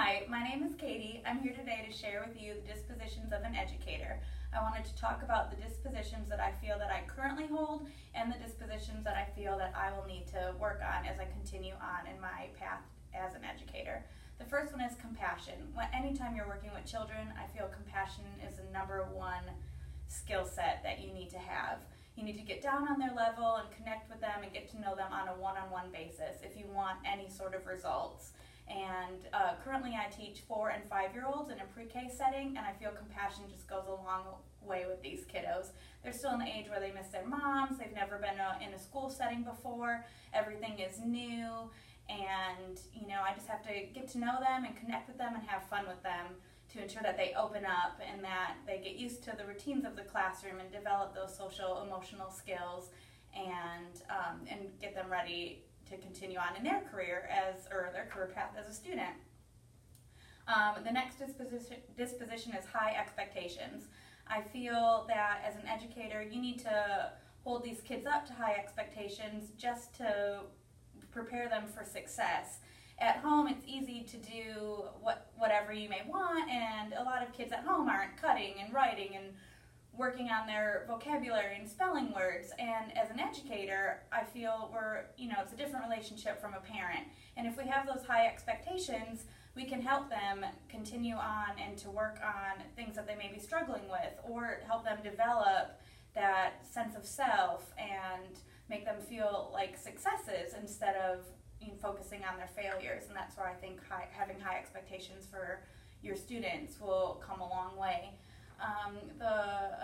Hi, my name is Katie. I'm here today to share with you the dispositions of an educator. I wanted to talk about the dispositions that I feel that I currently hold and the dispositions that I feel that I will need to work on as I continue on in my path as an educator. The first one is compassion. Anytime you're working with children, I feel compassion is the number one skill set that you need to have. You need to get down on their level and connect with them and get to know them on a one-on-one basis if you want any sort of results. And currently I teach 4 and 5-year-olds in a pre-K setting, and I feel compassion just goes a long way with these kiddos. They're still in the age where they miss their moms, they've never been in a school setting before, everything is new, and I just have to get to know them and connect with them and have fun with them to ensure that they open up and that they get used to the routines of the classroom and develop those social emotional skills and get them ready to continue on in their career or their career path as a student. The next disposition is high expectations. I feel that as an educator, you need to hold these kids up to high expectations just to prepare them for success. At home, it's easy to do whatever you may want, and a lot of kids at home aren't cutting and writing and working on their vocabulary and spelling words. And as an educator, I feel it's a different relationship from a parent. And if we have those high expectations, we can help them continue on and to work on things that they may be struggling with, or help them develop that sense of self and make them feel like successes instead of focusing on their failures. And that's where I think having high expectations for your students will come a long way.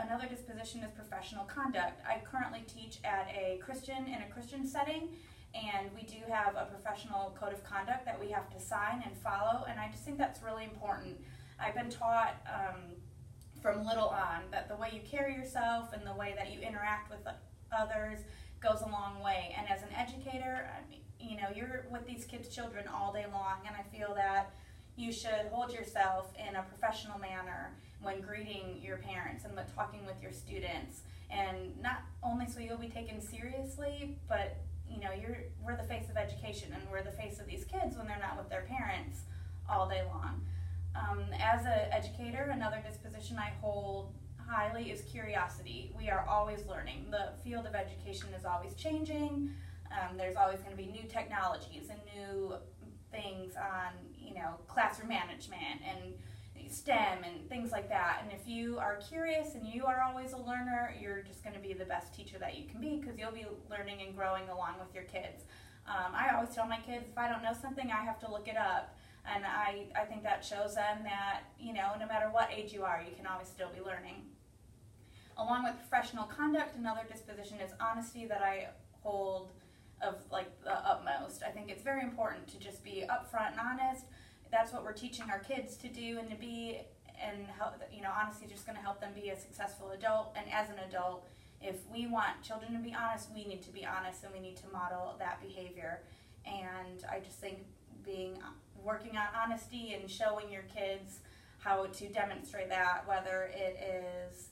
Another disposition is professional conduct. I currently teach in a Christian setting, and we do have a professional code of conduct that we have to sign and follow, and I just think that's really important. I've been taught from little on that the way you carry yourself and the way that you interact with others goes a long way. And as an educator, you're with these children all day long, and I feel that you should hold yourself in a professional manner when greeting your parents and when talking with your students, and not only so you'll be taken seriously, but we're the face of education, and we're the face of these kids when they're not with their parents all day long. As an educator, another disposition I hold highly is curiosity. We are always learning. The field of education is always changing. There's always going to be new technologies and new things on classroom management and STEM and things like that. And if you are curious and you are always a learner, you're just going to be the best teacher that you can be, because you'll be learning and growing along with your kids. I always tell my kids, if I don't know something, I have to look it up. And I think that shows them that, no matter what age you are, you can always still be learning. Along with professional conduct, another disposition is honesty that I hold of the utmost. I think it's very important to just be upfront and honest. That's what we're teaching our kids to do and to be, and honesty is just going to help them be a successful adult. And as an adult, if we want children to be honest, we need to be honest, and we need to model that behavior. And I just think working on honesty and showing your kids how to demonstrate that, whether it is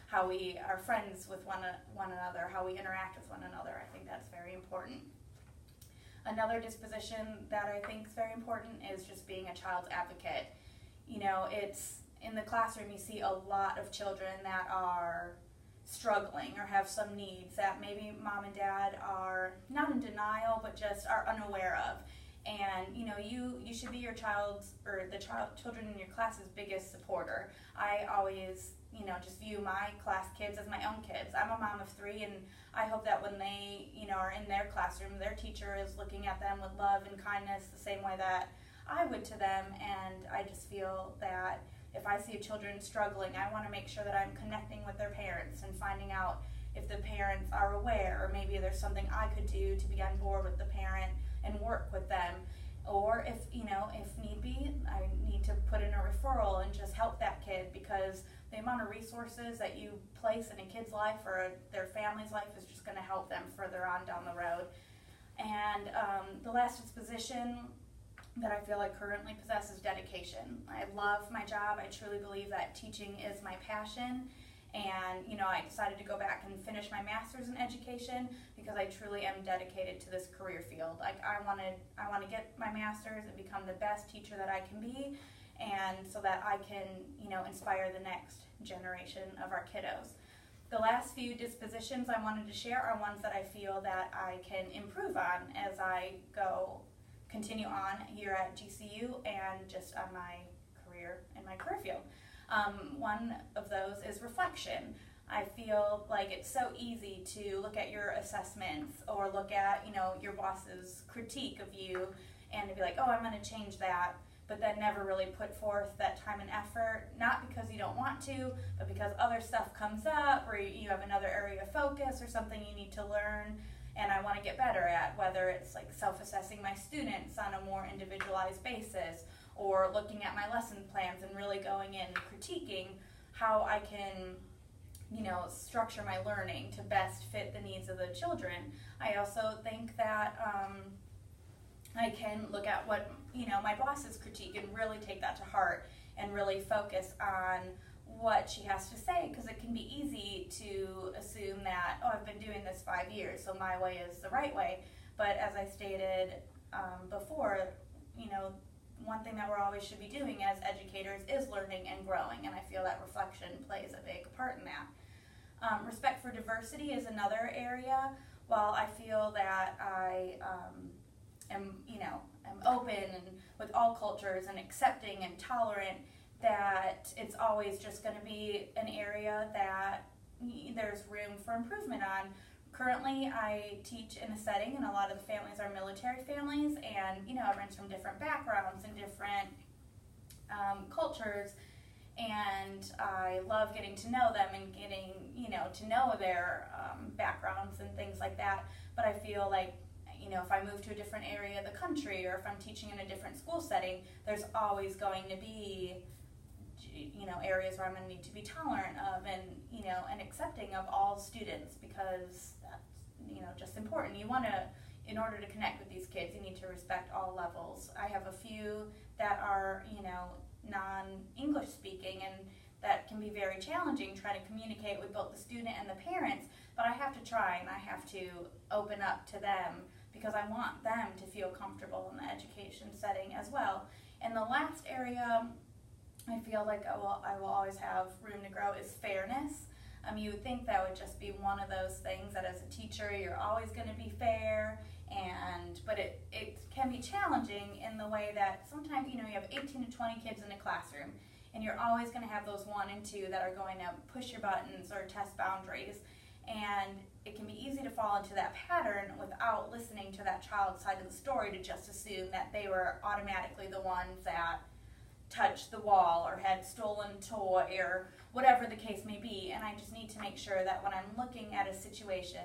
how we are friends with one another, how we interact with one another, I think that's very important. Another disposition that I think is very important is just being a child's advocate. It's in the classroom, you see a lot of children that are struggling or have some needs that maybe mom and dad are not in denial, but just are unaware of. And you should be your child's, or the children in your class's biggest supporter. I always just view my class kids as my own kids. I'm a mom of 3, and I hope that when they are in their classroom, their teacher is looking at them with love and kindness the same way that I would to them. And I just feel that if I see children struggling, I want to make sure that I'm connecting with their parents and finding out if the parents are aware, or maybe there's something I could do to be on board with the parent and work with them. Or if need be, I need to put in a referral and just help that kid, because the amount of resources that you place in a kid's life or their family's life is just going to help them further on down the road. And the last disposition that I feel I currently possess is dedication. I love my job. I truly believe that teaching is my passion, And, I decided to go back and finish my master's in education because I truly am dedicated to this career field. Like, I want to get my master's and become the best teacher that I can be, and so that I can, inspire the next generation of our kiddos. The last few dispositions I wanted to share are ones that I feel that I can improve on as I continue on here at GCU and just on my career in my career field. One of those is reflection. I feel like it's so easy to look at your assessments or look at, your boss's critique of you and to be like, oh, I'm going to change that, but then never really put forth that time and effort, not because you don't want to, but because other stuff comes up or you have another area of focus or something you need to learn and I want to get better at, whether it's like self-assessing my students on a more individualized basis or looking at my lesson plans and really going in and critiquing how I can structure my learning to best fit the needs of the children. I also think that I can look at what, my boss's critique and really take that to heart and really focus on what she has to say, because it can be easy to assume that, oh, I've been doing this 5 years, so my way is the right way. But as I stated before, one thing that we always should be doing as educators is learning and growing, and I feel that reflection plays a big part in that. Respect for diversity is another area. While I feel that I am open and with all cultures and accepting and tolerant, that it's always just going to be an area that there's room for improvement on. Currently, I teach in a setting, and a lot of the families are military families, and everyone's from different backgrounds and different cultures, and I love getting to know them and getting to know their backgrounds and things like that. But I feel like if I move to a different area of the country or if I'm teaching in a different school setting, there's always going to be areas where I'm going to need to be tolerant of and and accepting of all students, because that's just important. You want to, in order to connect with these kids, you need to respect all levels. I have a few that are non-English speaking, and that can be very challenging trying to communicate with both the student and the parents, but I have to try and I have to open up to them because I want them to feel comfortable in the education setting as well. And the last area I feel like I will always have room to grow is fairness. You would think that would just be one of those things that as a teacher you're always going to be fair, but it can be challenging in the way that sometimes you have 18 to 20 kids in a classroom, and you're always going to have those 1 and 2 that are going to push your buttons or test boundaries, and it can be easy to fall into that pattern without listening to that child's side of the story, to just assume that they were automatically the ones that touched the wall or had stolen toy or whatever the case may be. And I just need to make sure that when I'm looking at a situation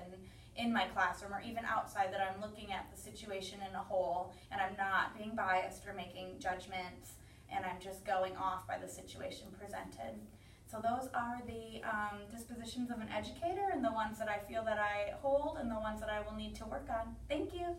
in my classroom or even outside, that I'm looking at the situation in a whole and I'm not being biased or making judgments, and I'm just going off by the situation presented. So those are the dispositions of an educator, and the ones that I feel that I hold and the ones that I will need to work on. Thank you.